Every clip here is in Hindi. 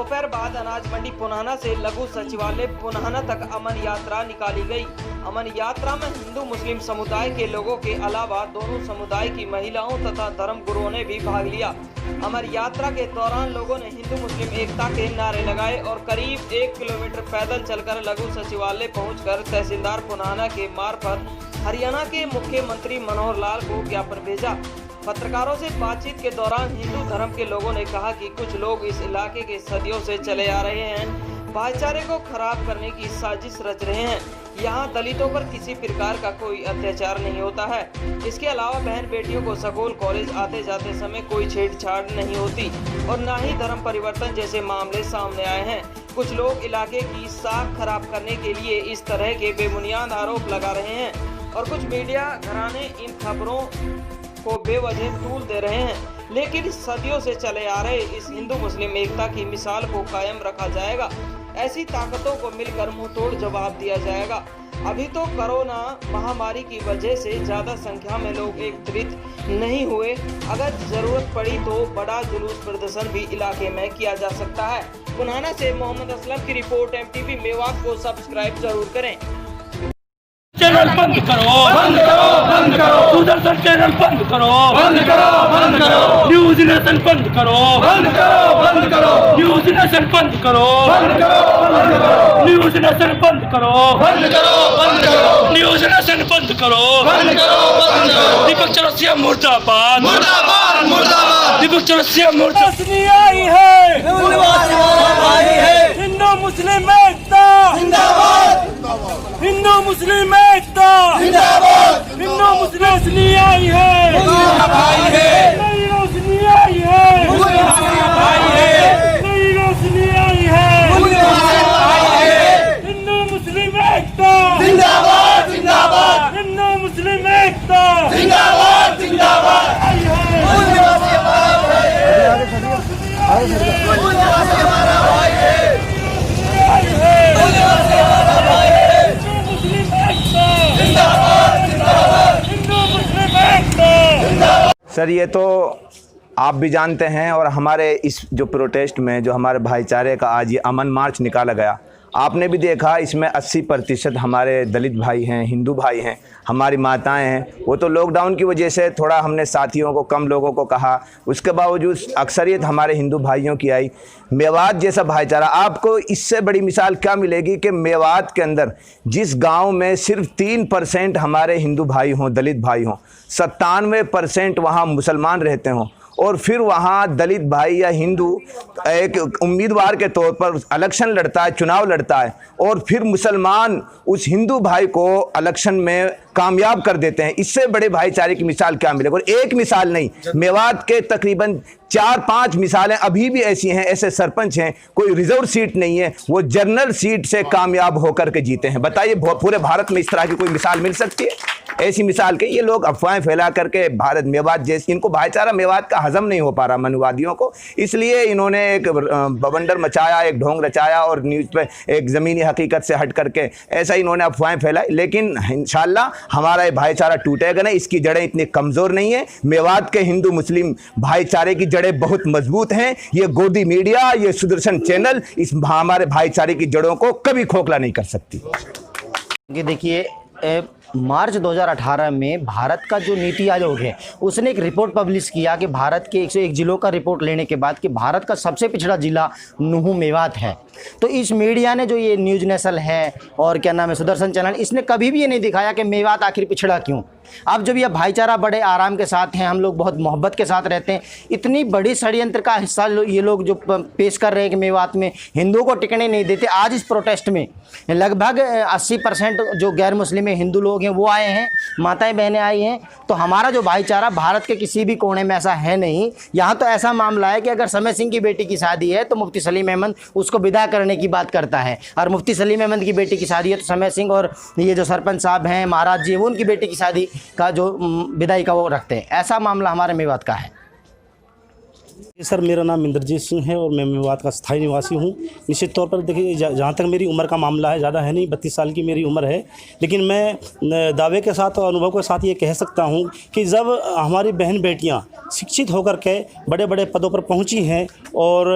दोपहर बाद अनाज मंडी पुनाना से लघु सचिवालय पुनाना तक अमन यात्रा निकाली गई। अमन यात्रा में हिंदू मुस्लिम समुदाय के लोगों के अलावा दोनों समुदाय की महिलाओं तथा धर्म गुरुओं ने भी भाग लिया। अमर यात्रा के दौरान लोगों ने हिंदू मुस्लिम एकता के नारे लगाए और करीब 1 किलोमीटर पैदल चलकर लघु सचिवालय पहुंचकर तहसीलदार पुनाना के मार्फत हरियाणा के मुख्यमंत्री मनोहर लाल को ज्ञापन भेजा। पत्रकारों से बातचीत के दौरान हिंदू धर्म के लोगों ने कहा कि कुछ लोग इस इलाके के सदियों से चले आ रहे हैं, भाईचारे को खराब करने की साजिश रच रहे हैं। यहाँ दलितों पर किसी प्रकार का कोई अत्याचार नहीं होता है। इसके अलावा बहन बेटियों को स्कूल कॉलेज आते जाते समय कोई छेड़छाड़ नहीं होती और न ही धर्म परिवर्तन जैसे मामले सामने आए हैं। कुछ लोग इलाके की साख खराब करने के लिए इस तरह के बेबुनियाद आरोप लगा रहे हैं और कुछ मीडिया घराने इन खबरों को बेवजह तूल दे रहे हैं। लेकिन सदियों से चले आ रहे इस हिंदू मुस्लिम एकता की मिसाल को कायम रखा जाएगा। ऐसी ताकतों को मिलकर मुंहतोड़ जवाब दिया जाएगा। अभी तो कोरोना महामारी की वजह से ज्यादा संख्या में लोग एकत्रित नहीं हुए। अगर जरूरत पड़ी तो बड़ा जुलूस प्रदर्शन भी इलाके में किया जा सकता है। पुनाना से मोहम्मद असलम की रिपोर्ट। एमटीवी मेवात को सब्सक्राइब जरूर करें। चैनल बंद करो, बंद करो, बंद करो। सुदर्शन चैनल बंद करो, बंद करो, बंद करो। न्यूज नेशन बंद करो, बंद करो, बंद करो। न्यूज नेशन बंद करो, बंद करो, बंद करो। न्यूज नेशन बंद करो, बंद करो, बंद करो। न्यूज नेशन बंद करो, बंद करो, बंद करो। दीपक चौरसिया मुर्दाबाद, मुर्दाबाद, मुर्दाबाद। दीपक चौरसिया मुर्दाबाद आई है, हिंदू मुस्लिम एकता जिंदाबाद, हिंदू मुस्लिम एकता जिंदाबाद। हिंदू मुस्लिम रोशनी आई है, नई रोशनी आई है, नई रोशनी आई है। हिंदू मुस्लिम एकता जिंदाबाद, जिंदाबाद। हिंदू मुस्लिम एकता जिंदाबाद, जिंदाबाद। सर, ये तो आप भी जानते हैं और हमारे इस जो प्रोटेस्ट में जो हमारे भाईचारे का आज ये अमन मार्च निकाला गया, आपने भी देखा इसमें 80% हमारे दलित भाई हैं, हिंदू भाई हैं, हमारी माताएं हैं। वो तो लॉकडाउन की वजह से थोड़ा हमने साथियों को कम लोगों को कहा, उसके बावजूद अक्सरियत हमारे हिंदू भाइयों की आई। मेवात जैसा भाईचारा, आपको इससे बड़ी मिसाल क्या मिलेगी कि मेवात के अंदर जिस गांव में सिर्फ 3% हमारे हिंदू भाई हों, दलित भाई हों, 97% वहाँ मुसलमान रहते हों और फिर वहाँ दलित भाई या हिंदू एक उम्मीदवार के तौर पर इलेक्शन लड़ता है, चुनाव लड़ता है और फिर मुसलमान उस हिंदू भाई को इलेक्शन में कामयाब कर देते हैं। इससे बड़े भाईचारे की मिसाल क्या मिलेगी? और एक मिसाल नहीं, मेवात के तकरीबन 4-5 मिसालें अभी भी ऐसी हैं। ऐसे सरपंच हैं, कोई रिजर्व सीट नहीं है, वो जनरल सीट से कामयाब होकर के जीते हैं। बताइए, पूरे भारत में इस तरह की कोई मिसाल मिल सकती है? ऐसी मिसाल के ये लोग अफवाहें फैला करके भारत मेवात जैसे, इनको भाईचारा मेवात का हजम नहीं हो पा रहा मनुवादियों को, इसलिए इन्होंने एक बवंडर मचाया, एक ढोंग रचाया और न्यूज़ पे एक ज़मीनी हकीकत से हट करके ऐसा इन्होंने अफवाहें फैलाई। लेकिन इंशाल्लाह हमारा ये भाईचारा टूटेगा नहीं, इसकी जड़ें इतनी कमज़ोर नहीं है। मेवात के हिंदू मुस्लिम भाईचारे की जड़ें बहुत मजबूत हैं। ये गोदी मीडिया, ये सुदर्शन चैनल इस हमारे भाईचारे की जड़ों को कभी खोखला नहीं कर सकती। देखिए, मार्च 2018 में भारत का जो नीति आयोग है उसने एक रिपोर्ट पब्लिश किया कि भारत के 101 जिलों का रिपोर्ट लेने के बाद कि भारत का सबसे पिछड़ा जिला नुहू मेवात है। तो इस मीडिया ने, जो ये न्यूज़ नेशन है और क्या नाम है सुदर्शन चैनल, इसने कभी भी ये नहीं दिखाया कि मेवात आखिर पिछड़ा क्यों। अब जब यह भाईचारा बड़े आराम के साथ हैं, हम लोग बहुत मोहब्बत के साथ रहते हैं, इतनी बड़ी षड्यंत्र का हिस्सा ये लोग जो पेश कर रहे हैं कि मेवात में हिंदुओं को टिकने नहीं देते। आज इस प्रोटेस्ट में लगभग 80% जो गैर मुस्लिम हिंदू लोग हैं वो आए हैं, माताएं बहनें आई हैं। तो हमारा जो भाईचारा भारत के किसी भी कोने में ऐसा है नहीं। यहाँ तो ऐसा मामला है कि अगर समय सिंह की बेटी की शादी है तो मुफ्ती सलीम अहमद उसको विदा करने की बात करता है, और मुफ्ती सलीम अहमद की बेटी की शादी है तो समय सिंह और ये जो सरपंच साहब हैं, महाराज जी, वो उनकी बेटी की शादी का जो विदाई का वो रखते हैं। ऐसा मामला हमारे मेवात का है। सर मेरा नाम इंद्रजीत सिंह है और मैं मेवात का स्थायी निवासी हूँ। निश्चित तौर पर देखिए जहाँ तक मेरी उम्र का मामला है, ज़्यादा है नहीं, 32 साल की मेरी उम्र है, लेकिन मैं दावे के साथ और अनुभव के साथ ये कह सकता हूँ कि जब हमारी बहन बेटियाँ शिक्षित होकर के बड़े बड़े पदों पर पहुँची हैं और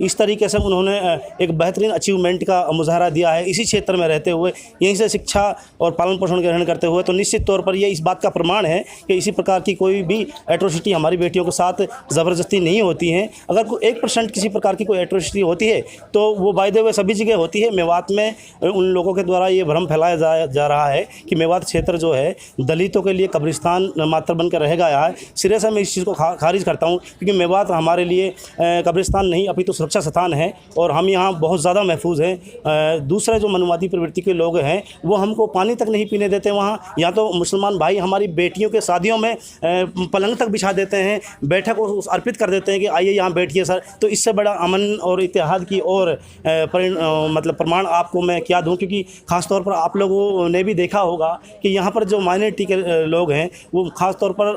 इस तरीके से उन्होंने एक बेहतरीन अचीवमेंट का मुजाहरा दिया है इसी क्षेत्र में रहते हुए, यहीं से शिक्षा और पालन पोषण ग्रहण करते हुए, तो निश्चित तौर पर ये इस बात का प्रमाण है कि इसी प्रकार की कोई भी एट्रोसिटी हमारी बेटियों के साथ ज़बरदस्ती नहीं होती हैं। अगर कोई 1% किसी प्रकार की कोई एट्रोसिटी होती है तो वो बाय द वे सभी जगह होती है। मेवात में उन लोगों के द्वारा ये भ्रम फैलाया जा रहा है कि मेवात क्षेत्र जो है दलितों के लिए कब्रिस्तान मात्र बनकर रह गया है। सिरे से मैं इस चीज़ को खारिज करता हूँ, क्योंकि मेवात हमारे लिए कब्रिस्तान नहीं अपितु सुरक्षा स्थान है और हम यहाँ बहुत ज़्यादा महफूज हैं। दूसरे जो मनवादी प्रवृत्ति के लोग हैं वो हमको पानी तक नहीं पीने देते वहाँ, या तो मुसलमान भाई हमारी बेटियों के शादियों में पलंग तक बिछा देते हैं, बैठक को अर्पित कर देते हैं कि आइए यहाँ बैठिए सर। तो इससे बड़ा अमन और इत्तेहाद की और मतलब प्रमाण आपको मैं क्या दूँ, क्योंकि ख़ास तौर पर आप लोगों ने भी देखा होगा कि यहाँ पर जो माइनॉरिटी के लोग हैं वो ख़ास तौर पर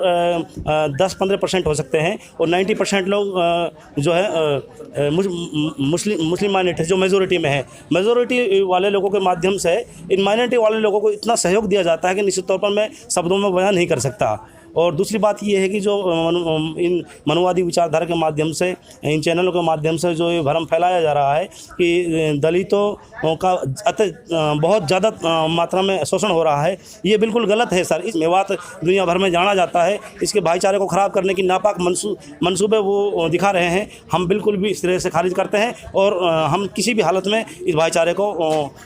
10-15% हो सकते हैं और 90% लोग जो है मुस्लिम माइनॉरिटी जो मेजोरिटी में है। मेजोरिटी वाले लोगों के माध्यम से इन माइनॉरिटी वाले लोगों को इतना सहयोग दिया जाता है कि निश्चित तौर पर मैं शब्दों में बयान नहीं कर सकता। और दूसरी बात ये है कि जो इन मनवादी विचारधारा के माध्यम से, इन चैनलों के माध्यम से जो ये भ्रम फैलाया जा रहा है कि दलितों का बहुत ज़्यादा मात्रा में शोषण हो रहा है, ये बिल्कुल गलत है सर। इस मेवात दुनिया भर में जाना जाता है, इसके भाईचारे को ख़राब करने की नापाक मंसूबे वो दिखा रहे हैं। हम बिल्कुल भी इस तरह से खारिज करते हैं और हम किसी भी हालत में इस भाईचारे को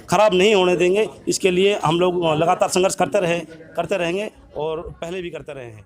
ख़राब नहीं होने देंगे। इसके लिए हम लोग लगातार संघर्ष करते रहेंगे और पहले भी करते रहे हैं।